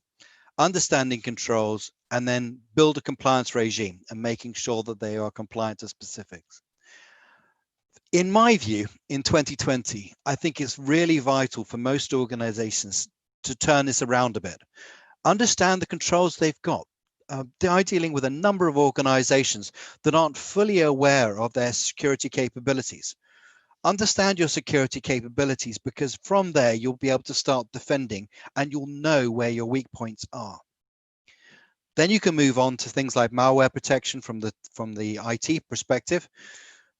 understanding controls, and then build a compliance regime and making sure that they are compliant to specifics. In my view, in 2020, I think it's really vital for most organizations to turn this around a bit. Understand the controls they've got. They're dealing with a number of organizations that aren't fully aware of their security capabilities. Understand your security capabilities, because from there, you'll be able to start defending and you'll know where your weak points are. Then you can move on to things like malware protection from the IT perspective,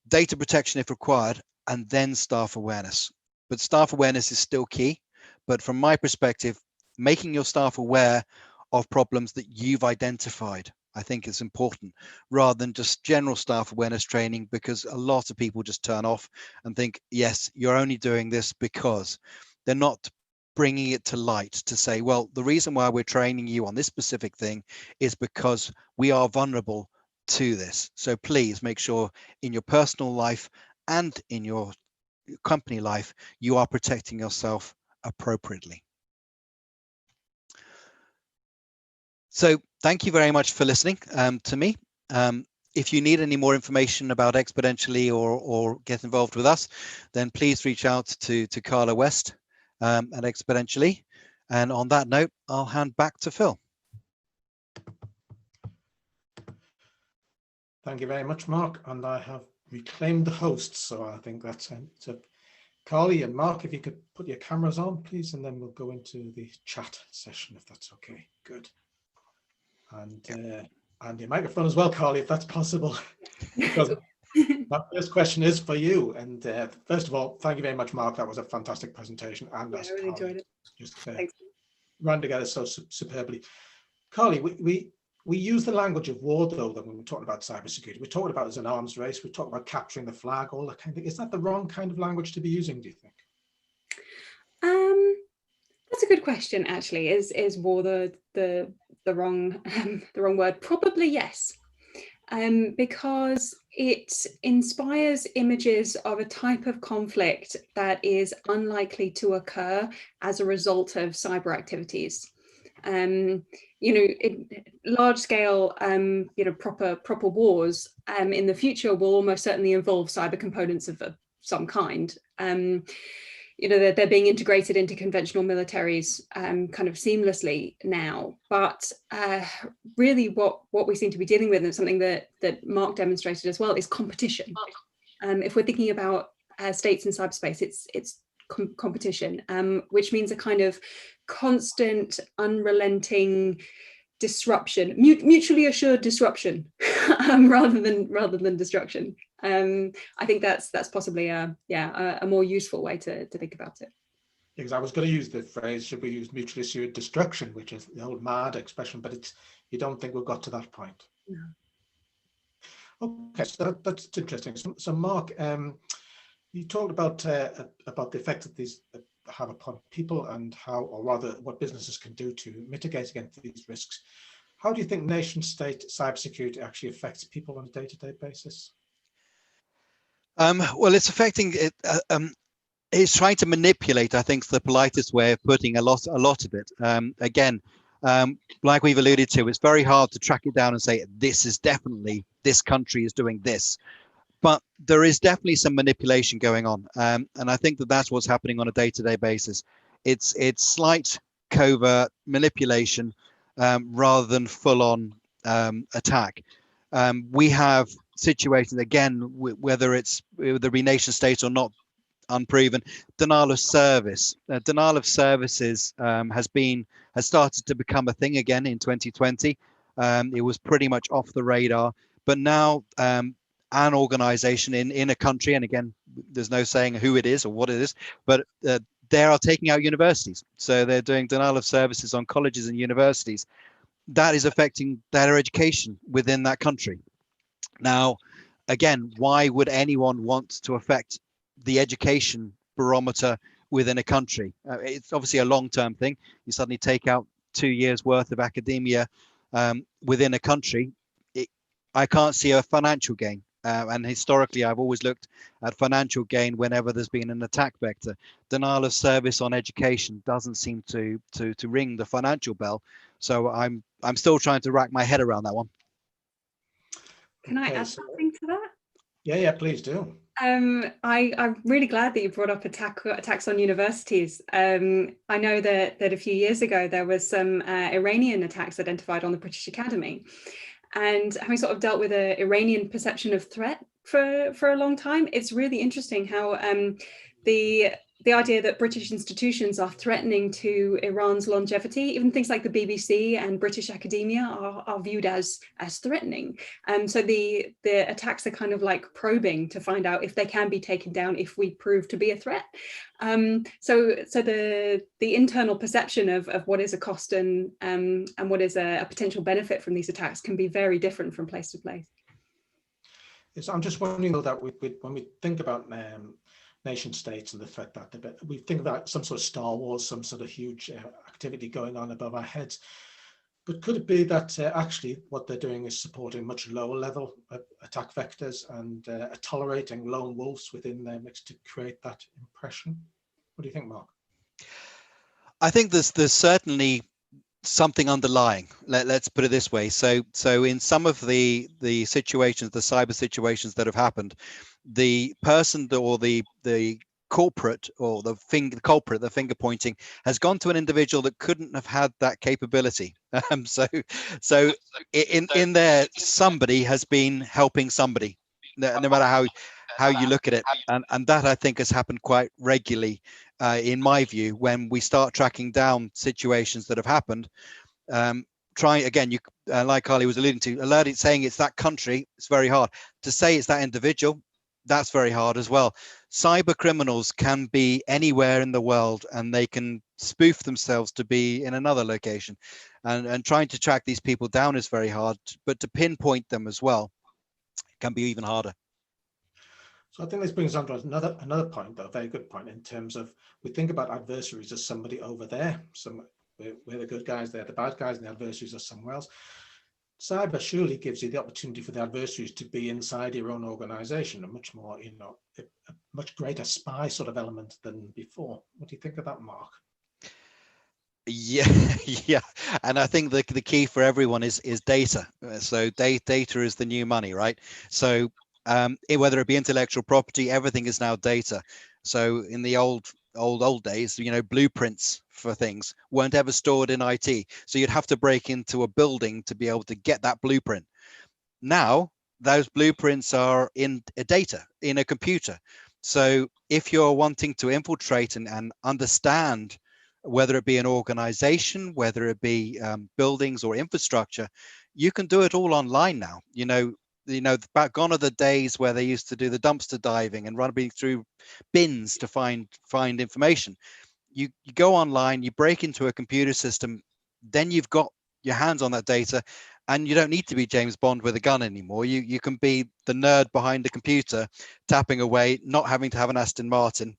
data protection if required, and then staff awareness. But staff awareness is still key. But from my perspective, making your staff aware of problems that you've identified, I think is important, rather than just general staff awareness training, because a lot of people just turn off and think, yes, you're only doing this because. They're not bringing it to light to say, well, the reason why we're training you on this specific thing is because we are vulnerable to this. So please make sure in your personal life and in your company life, you are protecting yourself appropriately. So thank you very much for listening to me. If you need any more information about Exponentially or get involved with us, then please reach out to Carla West at Exponentially. And on that note, I'll hand back to Phil. Thank you very much, Mark. And I have reclaimed the host, so I think that's it. So Carly and Mark, if you could put your cameras on, please, and then we'll go into the chat session, if that's okay. Good. And your microphone as well, Carly, if that's possible. Because my first question is for you. And first of all, thank you very much, Mark. That was a fantastic presentation. And I really enjoyed it. Just ran together so superbly. Carly, we We use the language of war, though, when we're talking about cybersecurity. We're talking about it as an arms race. We're talking about capturing the flag, all that kind of thing. Is that the wrong kind of language to be using, do you think? That's a good question, actually. Is war the wrong the wrong word? Probably yes. Because it inspires images of a type of conflict that is unlikely to occur as a result of cyber activities. Large-scale, proper wars in the future will almost certainly involve cyber components of some kind. They're being integrated into conventional militaries kind of seamlessly now. But really what we seem to be dealing with, and something that Mark demonstrated as well, is competition. If we're thinking about states in cyberspace, it's competition, which means a kind of constant, unrelenting disruption, mutually assured disruption, rather than destruction. I think that's possibly a more useful way to think about it. Because I was going to use the phrase, should we use mutually assured destruction, which is the old MAD expression, but you don't think we've got to that point. No. Okay, so that's interesting. So Mark, you talked about the effect that these have upon people and how, or rather what businesses can do to mitigate against these risks. How do you think nation state cybersecurity actually affects people on a day-to-day basis? Well, it's affecting it. It's trying to manipulate, I think, is the politest way of putting a lot of it. Again, like we've alluded to, it's very hard to track it down and say this is definitely, this country is doing this. But there is definitely some manipulation going on, and I think that's what's happening on a day-to-day basis. It's slight covert manipulation rather than full-on attack. We have situations, again, whether there be nation states or not, unproven, denial of service. Denial of services has started to become a thing again in 2020. It was pretty much off the radar, but now an organization in a country, and again, there's no saying who it is or what it is, but they are taking out universities. So they're doing denial of services on colleges and universities. That is affecting their education within that country. Now, again, why would anyone want to affect the education barometer within a country? It's obviously a long-term thing. You suddenly take out 2 years worth of academia within a country. I can't see a financial gain. And historically, I've always looked at financial gain whenever there's been an attack vector. Denial of service on education doesn't seem to ring the financial bell. So I'm still trying to rack my head around that one. Can I add something to that? Yeah, please do. I'm really glad that you brought up attacks on universities. I know that a few years ago there was some Iranian attacks identified on the British Academy, and having sort of dealt with an Iranian perception of threat for a long time, it's really interesting how the idea that British institutions are threatening to Iran's longevity, even things like the BBC and British academia are viewed as threatening. So the attacks are kind of like probing to find out if they can be taken down if we prove to be a threat. So the internal perception of what is a cost and what is a potential benefit from these attacks can be very different from place to place. So I'm just wondering though that when we think about nation states and the threat that we think about some sort of Star Wars, some sort of huge activity going on above our heads. But could it be that actually what they're doing is supporting much lower level attack vectors and tolerating lone wolves within their mix to create that impression? What do you think, Mark? I think there's certainly something underlying. Let's put it this way. So in some of the situations, the cyber situations that have happened, the person or the corporate or the culprit, the finger pointing, has gone to an individual that couldn't have had that capability. So in there, somebody has been helping somebody, no matter how you look at it, and that I think has happened quite regularly, in my view, when we start tracking down situations that have happened. Try again, you like Carly was alluding to, saying it's that country, it's very hard. To say it's that individual, that's very hard as well. Cyber criminals can be anywhere in the world, and they can spoof themselves to be in another location, and trying to track these people down is very hard, but to pinpoint them as well can be even harder. So I think this brings on to another point, though, a very good point, in terms of we think about adversaries as somebody over there. We're the good guys, they're the bad guys, and the adversaries are somewhere else. Cyber surely gives you the opportunity for the adversaries to be inside your own organization, a much more, a much greater spy sort of element than before. What do you think of that, Mark? Yeah, yeah, and I think the key for everyone is data. So data is the new money, right? So whether it be intellectual property, everything is now data. So in the old days, blueprints for things weren't ever stored in IT. So you'd have to break into a building to be able to get that blueprint. Now those blueprints are in a data, in a computer. So if you're wanting to infiltrate and understand, whether it be an organization, whether it be buildings or infrastructure, you can do it all online now. Back gone are the days where they used to do the dumpster diving and running through bins to find information. You go online, you break into a computer system, then you've got your hands on that data, and you don't need to be James Bond with a gun anymore. You can be the nerd behind the computer, tapping away, not having to have an Aston Martin.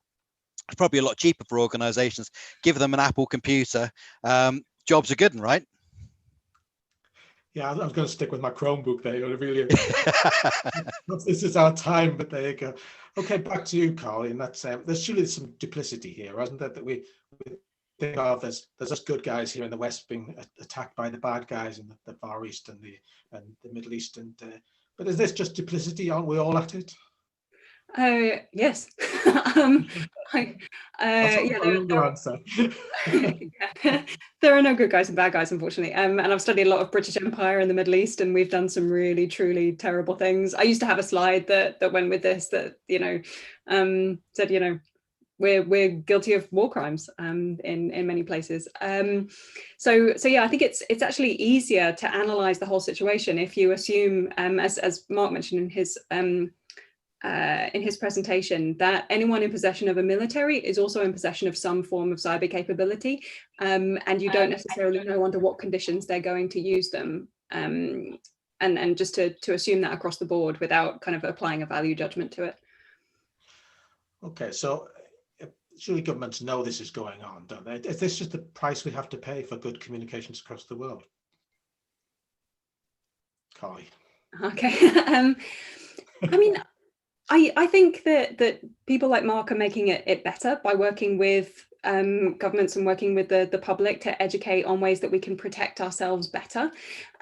It's probably a lot cheaper for organizations. Give them an Apple computer. Jobs are good, right? Yeah, I was going to stick with my Chromebook there. Really, this is our time, but there you go. Okay, back to you, Carl. And there's surely some duplicity here, isn't there? That we think of there's us good guys here in the West being attacked by the bad guys in the Far East and the Middle East. But is this just duplicity? Aren't we all at it? Yes. There are no good guys and bad guys, unfortunately. And I've studied a lot of British Empire in the Middle East, and we've done some really, truly terrible things. I used to have a slide that went with this that, said, we're guilty of war crimes in many places. So yeah, I think it's actually easier to analyze the whole situation if you assume, as Mark mentioned in his presentation, that anyone in possession of a military is also in possession of some form of cyber capability, and you don't necessarily know under what conditions they're going to use them, and just to assume that across the board without kind of applying a value judgment to it. Okay, so surely governments know this is going on, don't they? Is this just the price we have to pay for good communications across the world? Carly. Okay. I mean, I think that people like Mark are making it better by working with governments and working with the public to educate on ways that we can protect ourselves better.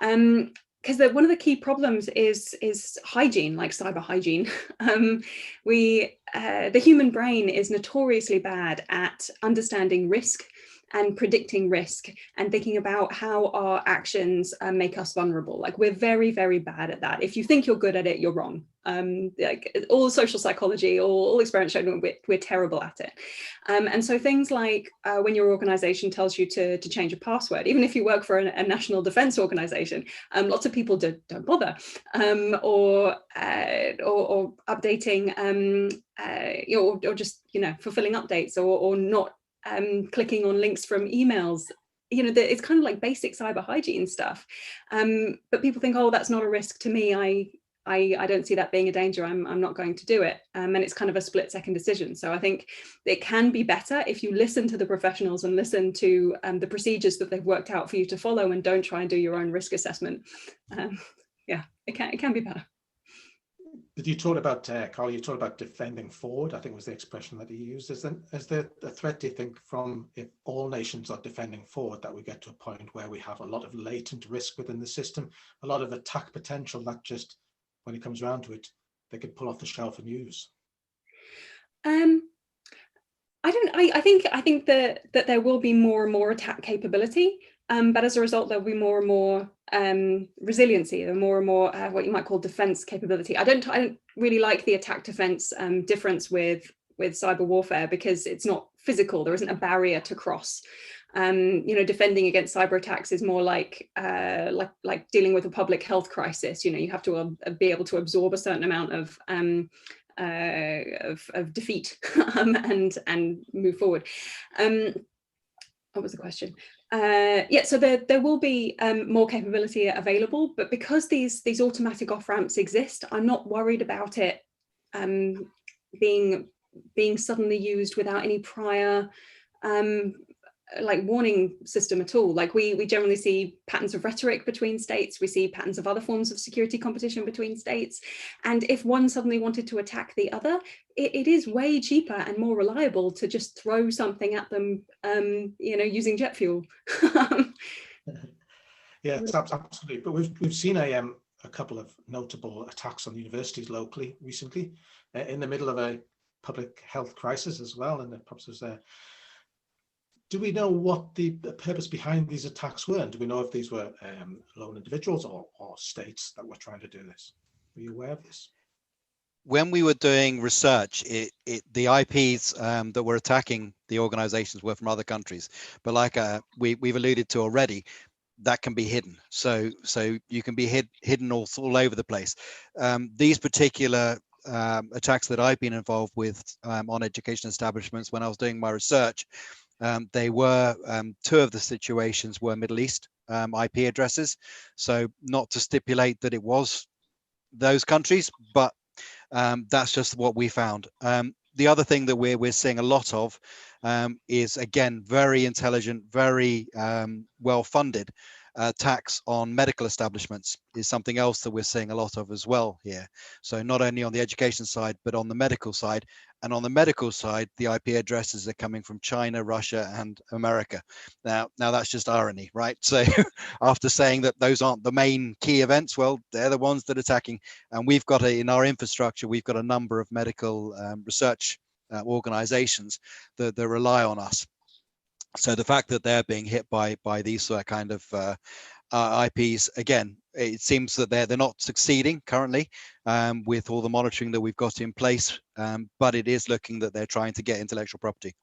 Because one of the key problems is hygiene, like cyber hygiene. The human brain is notoriously bad at understanding risk and predicting risk and thinking about how our actions make us vulnerable. Like, we're very, very bad at that. If you think you're good at it, you're wrong. Like all social psychology, all experiments show we're terrible at it. And so things like when your organization tells you to change a password, even if you work for a national defense organization, lots of people don't bother, or updating, or just fulfilling updates, or not clicking on links from emails. It's kind of like basic cyber hygiene stuff, but people think, oh, that's not a risk to me. I don't see that being a danger. I'm not going to do it. And it's kind of a split-second decision. So I think it can be better if you listen to the professionals and listen to the procedures that they've worked out for you to follow, and don't try and do your own risk assessment. Yeah, it can be better. Did you talk about, Carl, you talked about defending forward, I think was the expression that you used. Is there a threat, do you think, from if all nations are defending forward, that we get to a point where we have a lot of latent risk within the system, a lot of attack potential that just, when it comes around to it, they could pull off the shelf and use? I think that there will be more and more attack capability, but as a result, there'll be more and more resiliency, and more what you might call defense capability. I don't really like the attack defense difference with cyber warfare, because it's not physical. There isn't a barrier to cross. Defending against cyber attacks is more like dealing with a public health crisis. You have to be able to absorb a certain amount of defeat and move forward. what was the question? Yeah, so there will be more capability available, but because these automatic off ramps exist, I'm not worried about it being suddenly used without any prior like warning system at all. Like we generally see patterns of rhetoric between states, we see patterns of other forms of security competition between states, and if one suddenly wanted to attack the other, it is way cheaper and more reliable to just throw something at them, using jet fuel. Yes, absolutely. But we've seen a couple of notable attacks on universities locally recently, in the middle of a public health crisis as well, and the purposes there. Do we know what the purpose behind these attacks were? And do we know if these were lone individuals or states that were trying to do this? Were you aware of this? When we were doing research, the IPs that were attacking the organizations were from other countries. But like we've alluded to already, that can be hidden. So you can be hidden all over the place. These particular attacks that I've been involved with on education establishments when I was doing my research, they were two of the situations were Middle East IP addresses. So not to stipulate that it was those countries, but that's just what we found. The other thing that we're seeing a lot of is, again, very intelligent, very well funded attacks on medical establishments is something else that we're seeing a lot of as well here. So not only on the education side, but on the medical side. And on the medical side, the IP addresses are coming from China, Russia, and America. Now that's just irony, right? So after saying that those aren't the main key events, well, they're the ones that are attacking. And we've got in our infrastructure, we've got a number of medical research organizations that rely on us. So the fact that they're being hit by these kind of IPs, again, it seems that they're not succeeding currently with all the monitoring that we've got in place, but it is looking that they're trying to get intellectual property.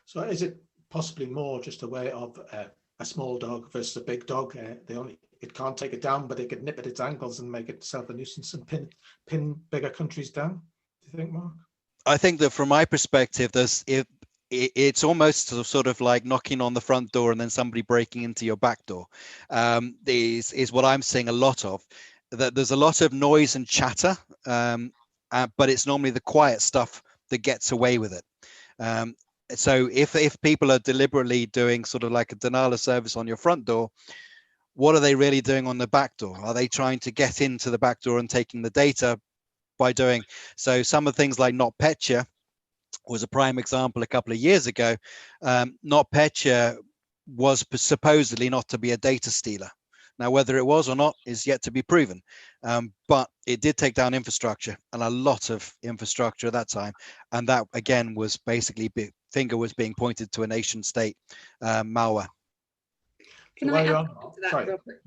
So is it possibly more just a way of a small dog versus a big dog? It can't take it down, but it could nip at its ankles and make itself a nuisance and pin bigger countries down. Do you think, Mark? I think that from my perspective, it's almost sort of like knocking on the front door and then somebody breaking into your back door. Is what I'm seeing a lot of. That there's a lot of noise and chatter, but it's normally the quiet stuff that gets away with it. So if people are deliberately doing sort of like a denial of service on your front door, what are they really doing on the back door? Are they trying to get into the back door and taking the data by doing so? Some of the things like NotPetya was a prime example a couple of years ago. NotPetya was supposedly not to be a data stealer. Now, whether it was or not is yet to be proven, but it did take down infrastructure, and a lot of infrastructure at that time. And that, again, was basically finger was being pointed to a nation state malware. Can I add to that real quick?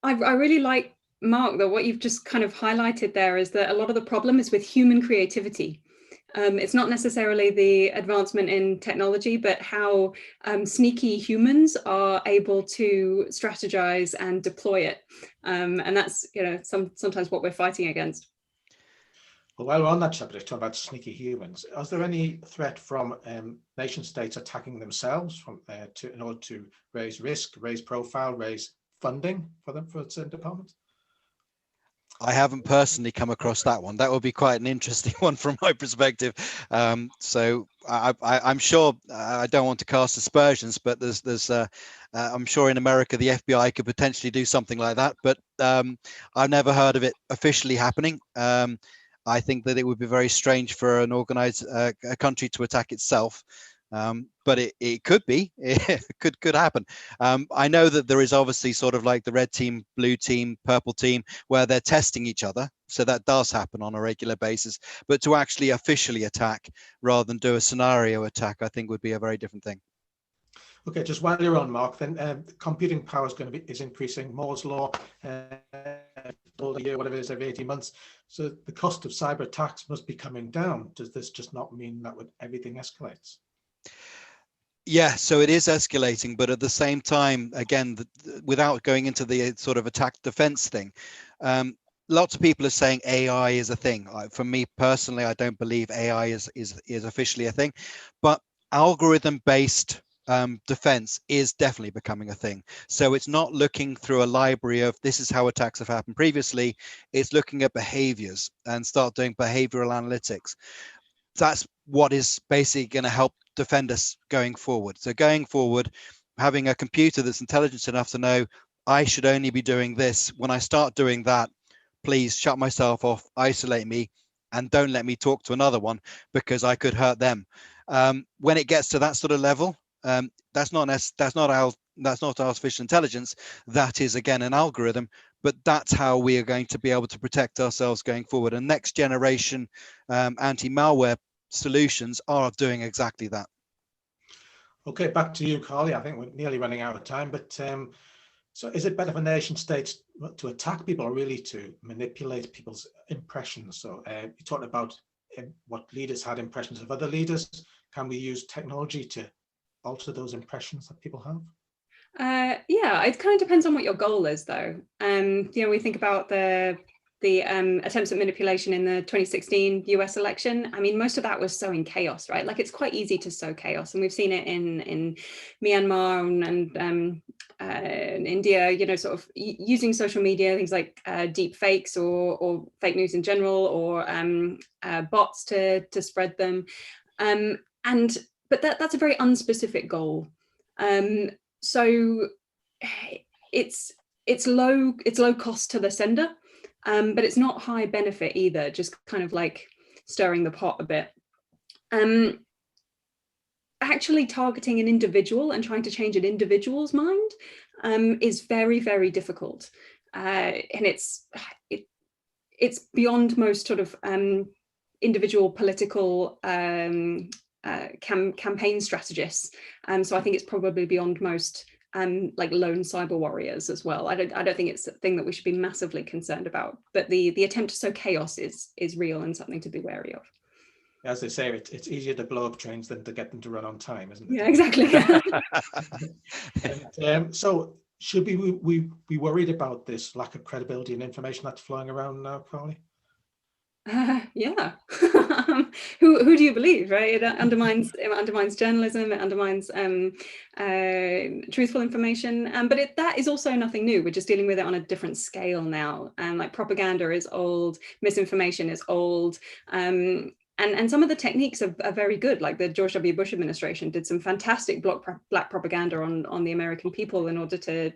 I really like, Mark, that what you've just kind of highlighted there is that a lot of the problem is with human creativity. It's not necessarily the advancement in technology, but how sneaky humans are able to strategize and deploy it. And that's, sometimes what we're fighting against. Well, while we're on that subject, talking about sneaky humans, is there any threat from nation states attacking themselves in order to raise risk, raise profile, raise funding for certain departments? I haven't personally come across that one. That would be quite an interesting one from my perspective. So I'm sure, I don't want to cast aspersions, but I'm sure in America the FBI could potentially do something like that, but I've never heard of it officially happening. I think that it would be very strange for an organized a country to attack itself. But it could be, it could happen. I know that there is obviously sort of like the red team, blue team, purple team, where they're testing each other. So that does happen on a regular basis. But to actually officially attack rather than do a scenario attack, I think would be a very different thing. Okay, just while you're on, Mark, then computing power is increasing. Moore's law, all the year, whatever it is, every 18 months. So the cost of cyber attacks must be coming down. Does this just not mean that everything escalates? Yeah, so it is escalating, but at the same time, again, without going into the sort of attack defense thing, lots of people are saying AI is a thing. For me personally, I don't believe AI is officially a thing, but algorithm-based defense is definitely becoming a thing. So it's not looking through a library of this is how attacks have happened previously. It's looking at behaviors and start doing behavioral analytics. That's what is basically going to help defend us going forward. So going forward, having a computer that's intelligent enough to know I should only be doing this. When I start doing that, please shut myself off, isolate me, and don't let me talk to another one because I could hurt them. When it gets to that sort of level, that's not artificial intelligence. That is again an algorithm, but that's how we are going to be able to protect ourselves going forward. And next generation anti-malware solutions are doing exactly that. Okay, back to you, Carly. I think we're nearly running out of time, but so is it better for nation states to attack people or really to manipulate people's impressions? So you talked about what leaders had impressions of other leaders. Can we use technology to alter those impressions that people have? Yeah, it kind of depends on what your goal is, though. We think about the attempts at manipulation in the 2016 US election. I mean, most of that was sowing chaos, right? Like, it's quite easy to sow chaos, and we've seen it in Myanmar and India. Sort of using social media, things like deep fakes or fake news in general, or bots to spread them. But that's a very unspecific goal. So it's low cost to the sender, but it's not high benefit either, just kind of like stirring the pot a bit. Actually targeting an individual and trying to change an individual's mind is very, very difficult. And it's beyond most sort of individual political campaign strategists. So I think it's probably beyond most like lone cyber warriors as well. I don't think it's a thing that we should be massively concerned about, but the attempt to sow chaos is real and something to be wary of. As they say, it's easier to blow up trains than to get them to run on time, isn't it? Yeah, exactly. And, so should we be worried about this lack of credibility and information that's flowing around now, Carly? Yeah. Who do you believe, right? It undermines journalism, it undermines truthful information, but that is also nothing new. We're just dealing with it on a different scale now, and like propaganda is old, misinformation is old, and some of the techniques are very good. Like the George W. Bush administration did some fantastic black propaganda on the American people in order to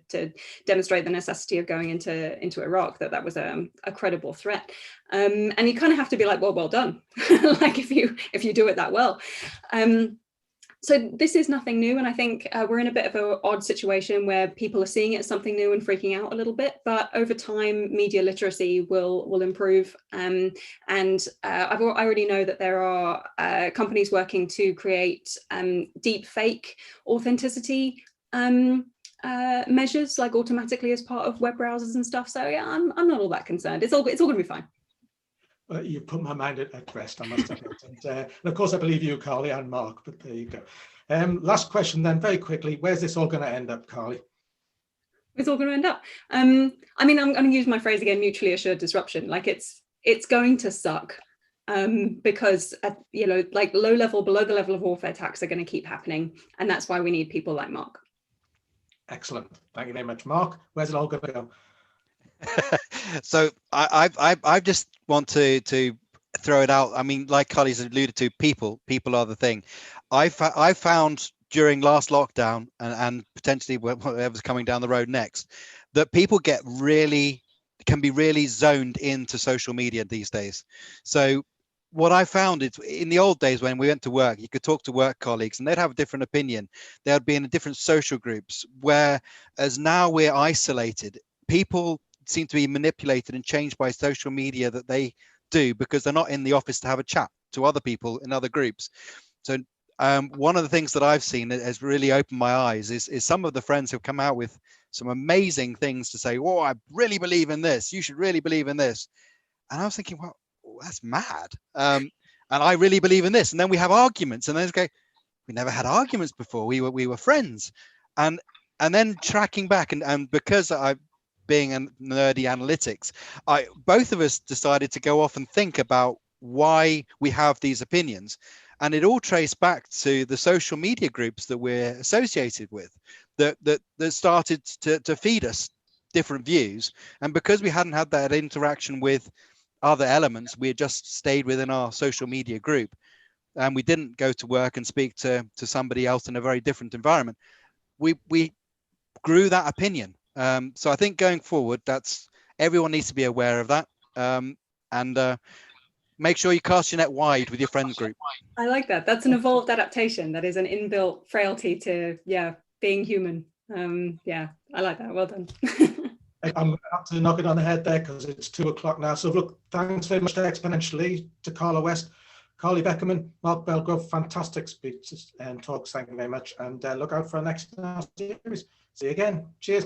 demonstrate the necessity of going into Iraq, that was a credible threat. And you kind of have to be like, well done, like if you do it that well. So this is nothing new, and I think we're in a bit of an odd situation where people are seeing it as something new and freaking out a little bit. But over time, media literacy will improve, and I already know that there are companies working to create deep fake authenticity measures, like automatically as part of web browsers and stuff. So yeah, I'm not all that concerned. It's all going to be fine. Well, you put my mind at rest, I must admit. And of course, I believe you, Carly, and Mark, but there you go. Last question then, very quickly. Where's this all going to end up, Carly? It's all going to end up. I mean, I'm going to use my phrase again, mutually assured disruption. Like it's going to suck because, like below the level of warfare attacks are going to keep happening. And that's why we need people like Mark. Excellent. Thank you very much, Mark. Where's it all going to go? So I just want to throw it out. I mean, like Carly's alluded to, people are the thing. I found during last lockdown and potentially whatever's coming down the road next, that people can be really zoned into social media these days. So what I found is in the old days when we went to work, you could talk to work colleagues and they'd have a different opinion. They would be in different social groups, whereas now we're isolated. People seem to be manipulated and changed by social media that they do because they're not in the office to have a chat to other people in other groups. So one of the things that I've seen that has really opened my eyes is some of the friends who've come out with some amazing things to say, oh, I really believe in this. You should really believe in this. And I was thinking, well, that's mad. And I really believe in this. And then we have arguments and then it's okay, we never had arguments before. We were friends. And then tracking back and because being a nerdy analytics, both of us decided to go off and think about why we have these opinions. And it all traced back to the social media groups that we're associated with, that started to feed us different views. And because we hadn't had that interaction with other elements, we had just stayed within our social media group, and we didn't go to work and speak to somebody else in a very different environment. We grew that opinion. So I think going forward, everyone needs to be aware of that, and make sure you cast your net wide with your friend group. I like that. That's an evolved adaptation. That is an inbuilt frailty to, being human. Yeah, I like that. Well done. I'm absolutely knocking on the head there because it's 2 o'clock now. So look, thanks very much to Exponentially, to Carla West, Carly Beckerman, Mark Belgrove, fantastic speeches and talks. Thank you very much. And look out for our next series. See you again. Cheers.